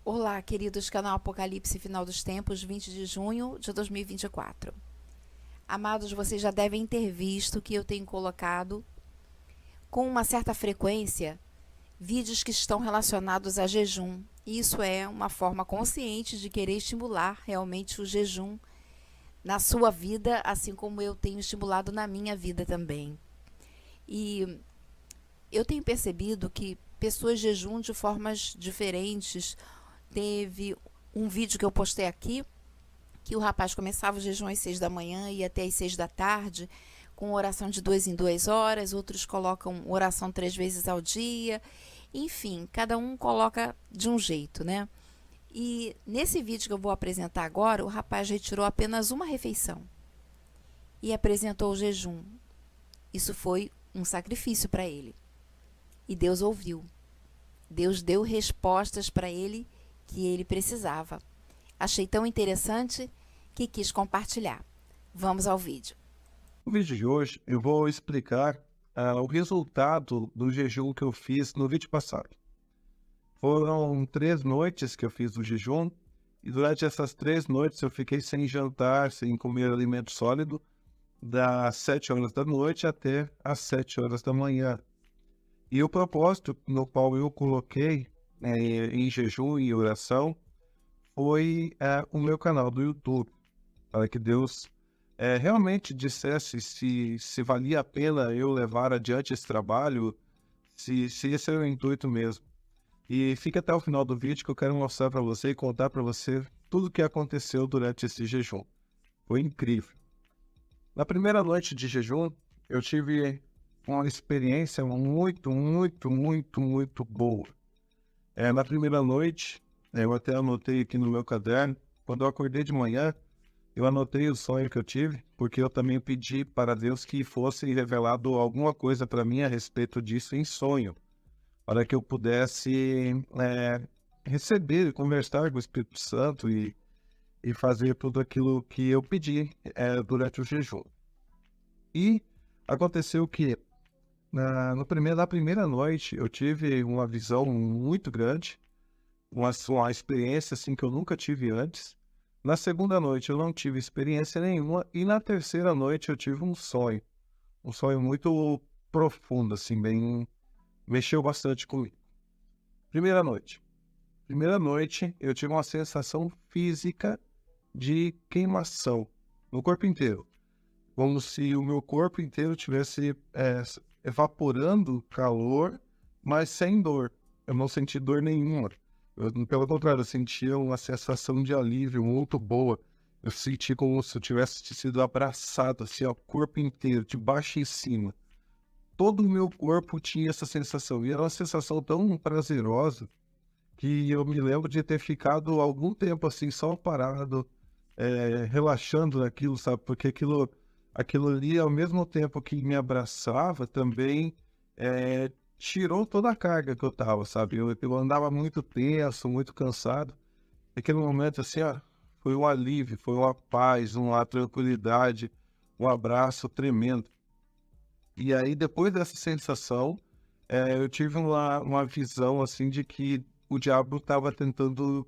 Olá, queridos, canal Apocalipse Final dos Tempos, 20 de junho de 2024. Amados, vocês já devem ter visto que eu tenho colocado com uma certa frequência vídeos que estão relacionados a jejum. Isso é uma forma consciente de querer estimular realmente o jejum na sua vida, assim como eu tenho estimulado na minha vida também. E eu tenho percebido que pessoas jejum de formas diferentes. Teve um vídeo que eu postei aqui, que o rapaz começava o jejum às 6 da manhã e até às 6 da tarde, com oração de 2 em 2 horas, outros colocam oração 3 vezes ao dia, enfim, cada um coloca de um jeito, né? E nesse vídeo que eu vou apresentar agora, o rapaz retirou apenas uma refeição e apresentou o jejum. Isso foi um sacrifício para ele. E Deus ouviu. Deus deu respostas para ele que ele precisava. Achei tão interessante que quis compartilhar. Vamos ao vídeo. No vídeo de hoje, eu vou explicar o resultado do jejum que eu fiz no vídeo passado. Foram 3 noites que eu fiz o jejum, e durante essas 3 noites eu fiquei sem jantar, sem comer alimento sólido, das 7 horas da noite até as 7 horas da manhã. E o propósito no qual eu coloquei em jejum e oração foi o meu canal do YouTube, para que Deus realmente dissesse se valia a pena eu levar adiante esse trabalho, se esse é o intuito mesmo. E fica até o final do vídeo que eu quero mostrar para você e contar para você tudo o que aconteceu durante esse jejum. Foi incrível. Na primeira noite de jejum, eu tive uma experiência muito boa. Na primeira noite, eu até anotei aqui no meu caderno, quando eu acordei de manhã, eu anotei o sonho que eu tive, porque eu também pedi para Deus que fosse revelado alguma coisa para mim a respeito disso em sonho, para que eu pudesse receber e conversar com o Espírito Santo e fazer tudo aquilo que eu pedi durante o jejum. E aconteceu que na primeira noite eu tive uma visão muito grande, uma experiência assim que eu nunca tive antes. Na segunda noite eu não tive experiência nenhuma e na terceira noite eu tive um sonho muito profundo, assim, bem, mexeu bastante comigo. Primeira noite eu tive uma sensação física de queimação no corpo inteiro, como se o meu corpo inteiro tivesse evaporando calor, mas sem dor. Eu não senti dor nenhuma. Pelo contrário, eu sentia uma sensação de alívio muito boa. Eu senti como se eu tivesse sido abraçado, assim, o corpo inteiro, de baixo em cima. Todo o meu corpo tinha essa sensação. E era uma sensação tão prazerosa que eu me lembro de ter ficado algum tempo assim, só parado, relaxando naquilo, sabe? Porque aquilo ali, ao mesmo tempo que me abraçava, também tirou toda a carga que eu tava, sabe? Eu andava muito tenso, muito cansado. Naquele momento, assim, ó, foi um alívio, foi uma paz, uma tranquilidade, um abraço tremendo. E aí, depois dessa sensação, eu tive uma visão, assim, de que o diabo estava tentando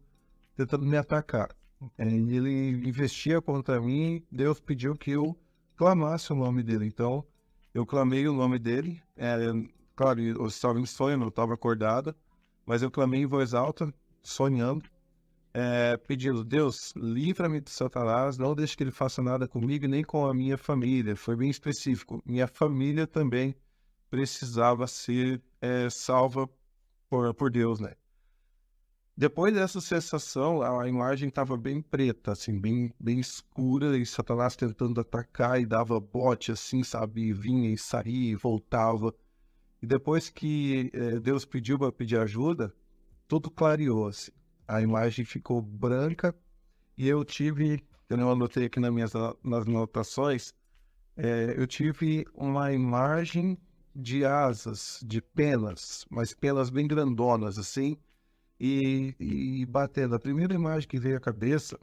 me atacar. Ele investia contra mim, Deus pediu que eu clamasse o nome dele. Então, eu clamei o nome dele. Claro, eu estava em sonho, não estava acordado, mas eu clamei em voz alta, sonhando, pedindo: Deus, livra-me de Satanás, não deixe que ele faça nada comigo nem com a minha família. Foi bem específico. Minha família também precisava ser salva por Deus, né? Depois dessa sensação, a imagem estava bem preta, assim, bem escura, e Satanás tentando atacar e dava bote, assim, sabe? E vinha e saía e voltava. E depois que Deus pediu para pedir ajuda, tudo clareou, assim. A imagem ficou branca e eu anotei aqui nas anotações, eu tive uma imagem de asas, de penas, mas penas bem grandonas, assim, e batendo. A primeira imagem que veio à cabeça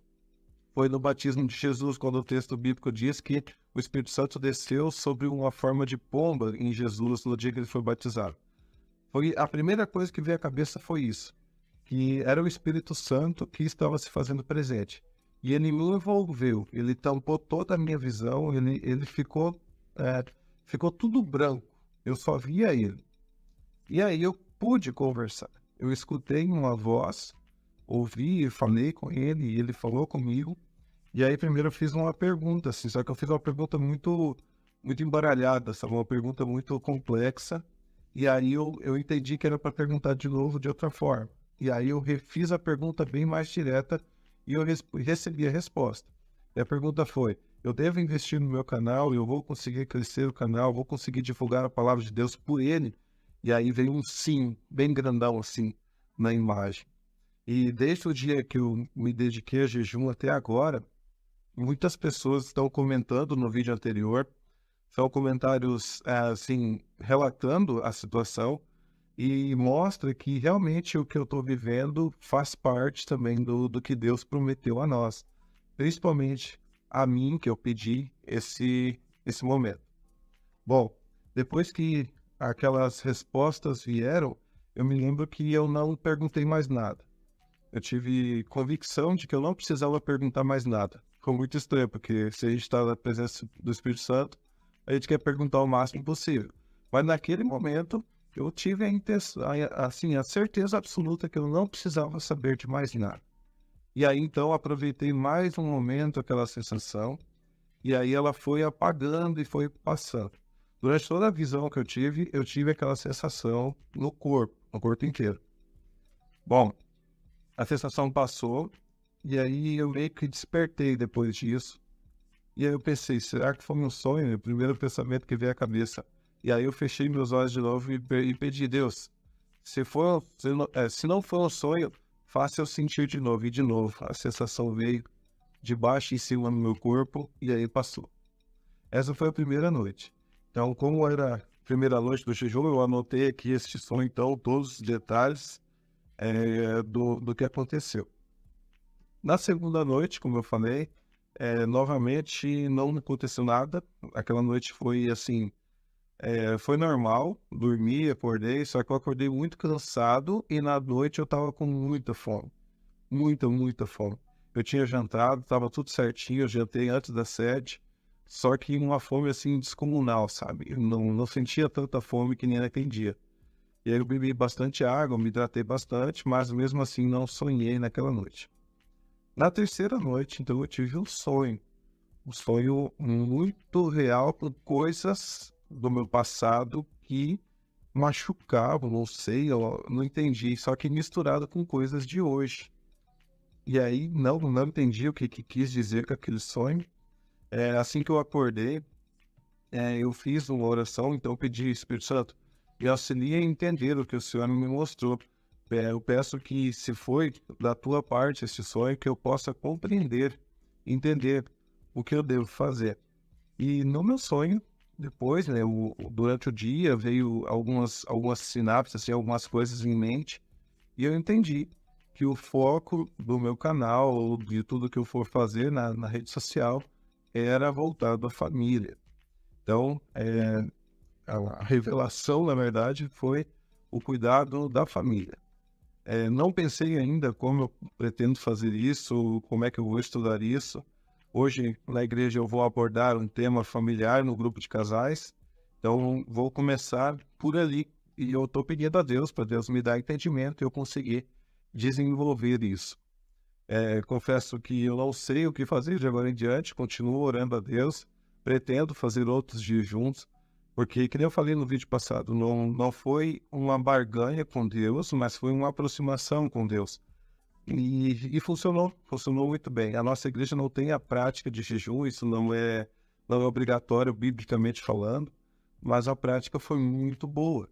foi no batismo de Jesus, quando o texto bíblico diz que o Espírito Santo desceu sobre uma forma de pomba em Jesus no dia que ele foi batizado. A primeira coisa que veio à cabeça foi isso, que era o Espírito Santo que estava se fazendo presente. E ele me envolveu, ele tampou toda a minha visão, ele ficou, ficou tudo branco. Eu só via ele. E aí eu pude conversar. Eu escutei uma voz, ouvi, falei com ele, e ele falou comigo. E aí primeiro eu fiz uma pergunta, assim, só que eu fiz uma pergunta muito embaralhada, sabe? Uma pergunta muito complexa. E aí eu entendi que era para perguntar de novo de outra forma. E aí eu refiz a pergunta bem mais direta e eu recebi a resposta. E a pergunta foi: eu devo investir no meu canal? Eu vou conseguir crescer o canal? Vou conseguir divulgar a palavra de Deus por ele? E aí veio um sim, bem grandão assim, na imagem. E desde o dia que eu me dediquei a jejum até agora, muitas pessoas estão comentando no vídeo anterior, são comentários assim, relatando a situação e mostra que realmente o que eu estou vivendo faz parte também do que Deus prometeu a nós, principalmente a mim, que eu pedi esse momento. Bom, depois que aquelas respostas vieram, eu me lembro que eu não perguntei mais nada. Eu tive convicção de que eu não precisava perguntar mais nada. Ficou muito estranho, porque se a gente está na presença do Espírito Santo, a gente quer perguntar o máximo possível. Mas naquele momento, eu tive assim, a certeza absoluta que eu não precisava saber de mais nada. E aí, então, aproveitei mais um momento aquela sensação, e aí ela foi apagando e foi passando. Durante toda a visão que eu tive aquela sensação no corpo inteiro. Bom, a sensação passou, e aí eu meio que despertei depois disso. E aí eu pensei, será que foi um sonho? O primeiro pensamento que veio à cabeça. E aí eu fechei meus olhos de novo e pedi: Deus, se não for um sonho, faça eu sentir de novo. E de novo, a sensação veio de baixo em cima no meu corpo, e aí passou. Essa foi a primeira noite. Então, como era a primeira noite do jejum, eu anotei aqui este sonho, então, todos os detalhes do que aconteceu. Na segunda noite, como eu falei, novamente não aconteceu nada. Aquela noite foi assim, foi normal, dormi, acordei, só que eu acordei muito cansado e na noite eu tava com muita fome, muita fome. Eu tinha jantado, tava tudo certinho, eu jantei antes das 7, só que uma fome assim descomunal, sabe? Eu não sentia tanta fome que nem naquele dia. E aí eu bebi bastante água, me hidratei bastante, mas mesmo assim não sonhei naquela noite. Na terceira noite, então, eu tive um sonho muito real com coisas do meu passado que machucavam, não sei, eu não entendi, só que misturado com coisas de hoje. E aí não entendi o que quis dizer com aquele sonho. Assim que eu acordei, eu fiz uma oração, então eu pedi: Espírito Santo, me auxilie a entender o que o Senhor me mostrou. Eu peço que, se foi da tua parte esse sonho, que eu possa compreender, entender o que eu devo fazer. E no meu sonho, depois, né, durante o dia, veio algumas sinapses, assim, algumas coisas em mente, e eu entendi que o foco do meu canal, ou de tudo que eu for fazer na rede social, era voltado à família. Então, a revelação, na verdade, foi o cuidado da família. Não pensei ainda como eu pretendo fazer isso, como é que eu vou estudar isso. Hoje, na igreja, eu vou abordar um tema familiar no grupo de casais. Então, vou começar por ali. E eu estou pedindo a Deus, para Deus me dar entendimento e eu conseguir desenvolver isso. Confesso que eu não sei o que fazer de agora em diante, continuo orando a Deus, pretendo fazer outros jejuns, porque, como eu falei no vídeo passado, não foi uma barganha com Deus, mas foi uma aproximação com Deus. E funcionou muito bem. A nossa igreja não tem a prática de jejum, isso não é obrigatório, biblicamente falando, mas a prática foi muito boa.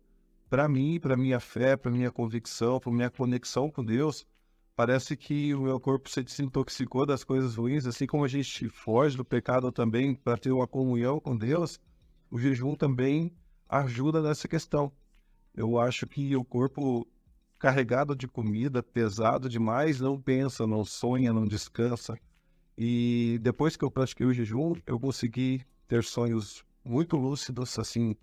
Para mim, para minha fé, para minha convicção, para minha conexão com Deus, parece que o meu corpo se desintoxicou das coisas ruins, assim como a gente foge do pecado também para ter uma comunhão com Deus. O jejum também ajuda nessa questão. Eu acho que o corpo carregado de comida, pesado demais, não pensa, não sonha, não descansa. E depois que eu pratiquei o jejum, eu consegui ter sonhos muito lúcidos, assim,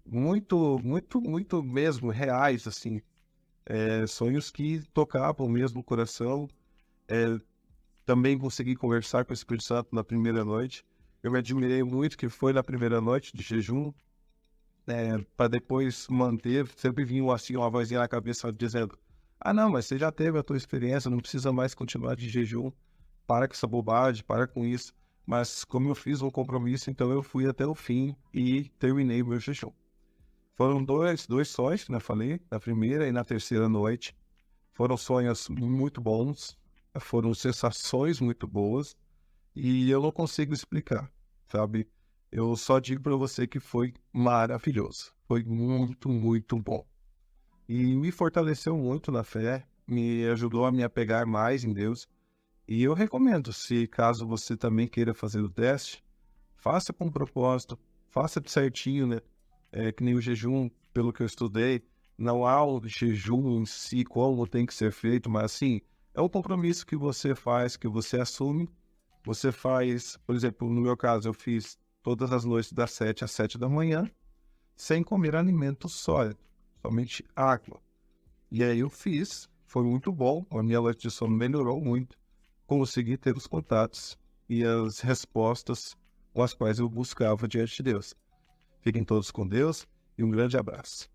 muito mesmo reais, assim. Sonhos que tocavam mesmo o coração. É, Também consegui conversar com o Espírito Santo na primeira noite. Eu me admirei muito que foi na primeira noite de jejum, para depois manter. Sempre vinha assim, uma vozinha na cabeça dizendo: ah, não, mas você já teve a tua experiência, não precisa mais continuar de jejum. Para com essa bobagem, para com isso. Mas como eu fiz um compromisso, então eu fui até o fim e terminei o meu jejum. Foram dois sonhos, né, falei, na primeira e na terceira noite. Foram sonhos muito bons, foram sensações muito boas e eu não consigo explicar, sabe? Eu só digo para você que foi maravilhoso. Foi muito, muito bom. E me fortaleceu muito na fé, me ajudou a me apegar mais em Deus. E eu recomendo, se caso você também queira fazer o teste, faça com propósito, faça certinho, né? Que nem o jejum, pelo que eu estudei, não há o jejum em si como tem que ser feito, mas assim, é um compromisso que você faz, que você assume. Você faz, por exemplo, no meu caso, eu fiz todas as noites das 7 às 7 da manhã, sem comer alimento sólido, somente água. E aí eu fiz, foi muito bom, a minha noite de sono melhorou muito, consegui ter os contatos e as respostas com as quais eu buscava diante de Deus. Fiquem todos com Deus e um grande abraço.